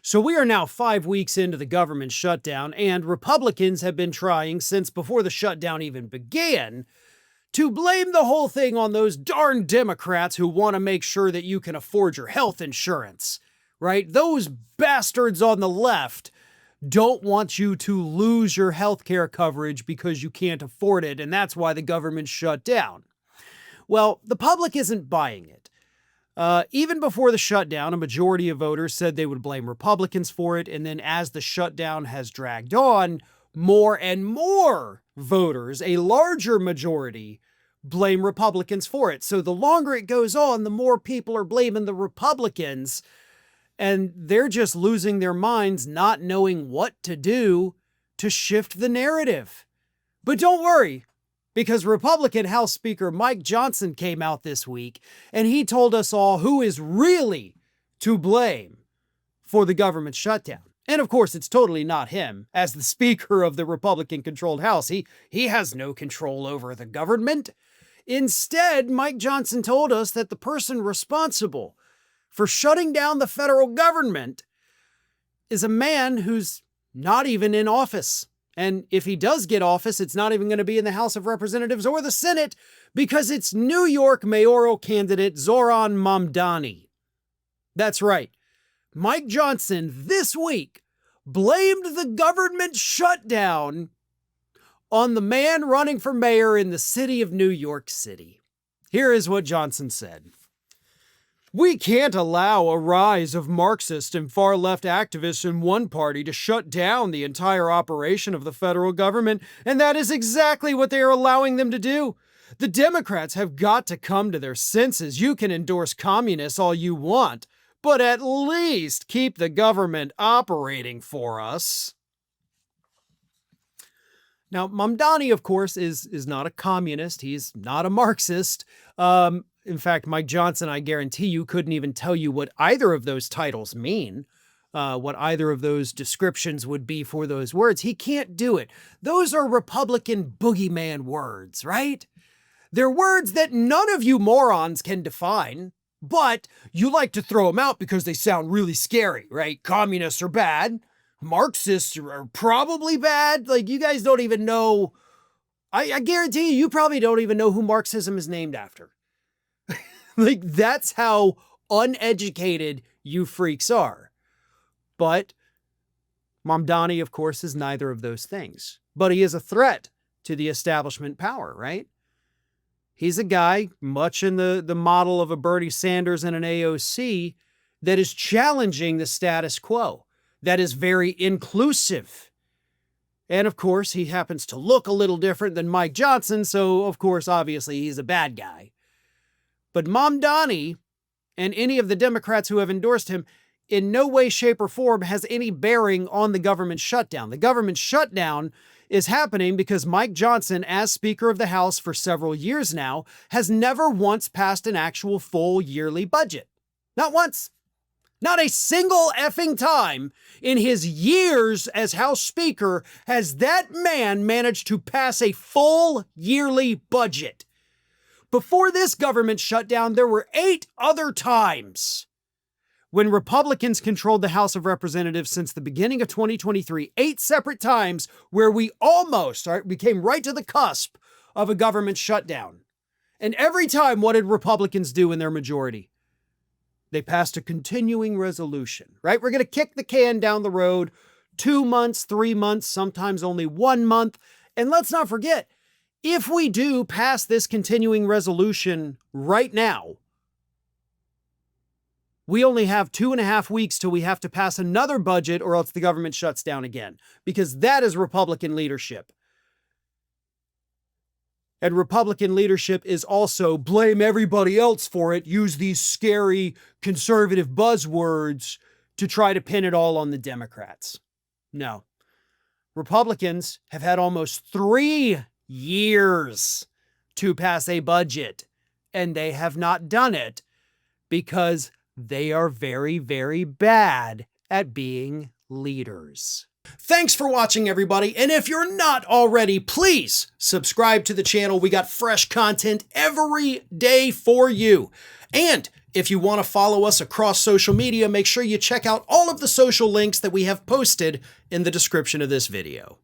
So we are now 5 weeks into the government shutdown, and Republicans have been trying since before the shutdown even began to blame the whole thing on those darn Democrats who want to make sure that you can afford your health insurance, right? Those bastards on the left don't want you to lose your health care coverage because you can't afford it, and that's why the government shut down. Well, the public isn't buying it. Even before the shutdown, a majority of voters said they would blame Republicans for it, and then as the shutdown has dragged on, more and more voters, a larger majority, blame Republicans for it. So the longer it goes on, the more people are blaming the Republicans, and they're just losing their minds, not knowing what to do to shift the narrative. But don't worry, because Republican House Speaker Mike Johnson came out this week, and he told us all who is really to blame for the government shutdown. And of course, it's totally not him. As the Speaker of the Republican-controlled House, he has no control over the government. Instead, Mike Johnson told us that the person responsible for shutting down the federal government is a man who's not even in office. And if he does get office, it's not even going to be in the House of Representatives or the Senate, because it's New York mayoral candidate Zohran Mamdani. That's right. Mike Johnson this week blamed the government shutdown on the man running for mayor in the city of New York City. Here is what Johnson said. "We can't allow a rise of Marxist and far-left activists in one party to shut down the entire operation of the federal government, and that is exactly what they are allowing them to do. The Democrats have got to come to their senses. You can endorse communists all you want, but at least keep the government operating for us." Now, Mamdani, of course, is not a communist. He's not a Marxist. In fact, Mike Johnson, I guarantee you, couldn't even tell you what either of those titles mean, what either of those descriptions would be for those words. He can't do it. Those are Republican boogeyman words, right? They're words that none of you morons can define, but you like to throw them out because they sound really scary, right? Communists are bad. Marxists are probably bad. Like, you guys don't even know. I guarantee you probably don't even know who Marxism is named after. Like, that's how uneducated you freaks are. But Mamdani, of course, is neither of those things. But he is a threat to the establishment power, right? He's a guy, much in the model of a Bernie Sanders and an AOC, that is challenging the status quo, that is very inclusive. And of course, he happens to look a little different than Mike Johnson, so of course, obviously, he's a bad guy. But Mamdani and any of the Democrats who have endorsed him in no way, shape, or form has any bearing on the government shutdown. The government shutdown is happening because Mike Johnson, as Speaker of the House for several years now, has never once passed an actual full yearly budget. Not once. Not a single effing time in his years as House Speaker has that man managed to pass a full yearly budget. Before this government shutdown, there were 8 other times when Republicans controlled the House of Representatives since the beginning of 2023, 8 separate times where we almost came right to the cusp of a government shutdown. And every time, what did Republicans do in their majority? They passed a continuing resolution, right? We're going to kick the can down the road 2 months, 3 months, sometimes only 1 month. And let's not forget, if we do pass this continuing resolution right now, we only have 2.5 weeks till we have to pass another budget or else the government shuts down again, because that is Republican leadership. And Republican leadership is also blame everybody else for it, use these scary conservative buzzwords to try to pin it all on the Democrats. No. Republicans have had almost 3 years to pass a budget, and they have not done it because they are very, very bad at being leaders. Thanks for watching, everybody. And if you're not already, please subscribe to the channel. We got fresh content every day for you. And If you want to follow us across social media, make sure you check out all of the social links that we have posted in the description of this video.